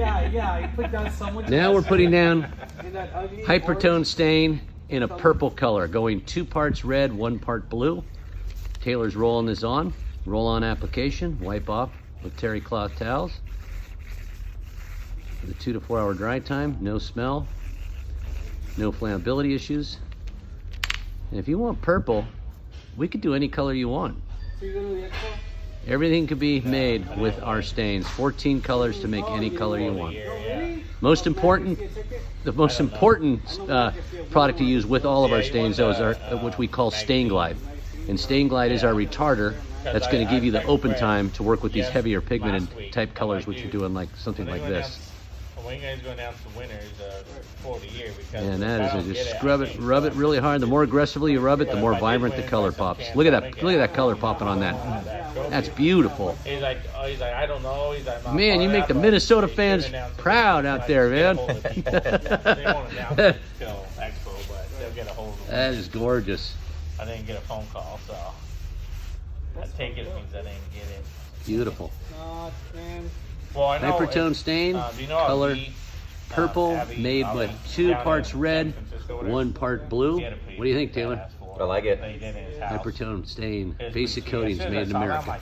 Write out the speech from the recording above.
I put down so much. Now we're putting down In that ugly HyperTone stain in a purple color, going 2 parts red, 1 part blue. Taylor's rolling this on. Roll on application, wipe off with terry cloth towels. With a 2 to 4 hour dry time, no smell, no flammability issues. And if you want purple, we could do any color you want. Everything could be made with our stains. 14 colors to make any color you want. Most important, the most important product to use with all of our stains, though, is our, what we call Stain Glide. And Stain Glide is our retarder that's going to give you the open time to work with these heavier pigmented type colors, which you're doing like something like this. When you guys go down to winners for the year, because And that is just scrub it, rub it really hard. The more aggressively you rub it, the more vibrant the color pops. Look at that! Look at that color popping on that. That's beautiful. He's like, I don't know. He's like, Man, you make the Minnesota fans proud out there, man. They won't announce it till Expo, but they'll get a hold of it. That is gorgeous. I didn't get a phone call, so I take it means I didn't get it. Beautiful. Well, I know HyperTone stain, do you know color Abby, purple, Abby, made with 2 down parts in red, San Francisco, 1 part blue. What do you think, Taylor? I like it. They did in his house. HyperTone stain, As basic soon coatings as I made in saw that, I'm America. like,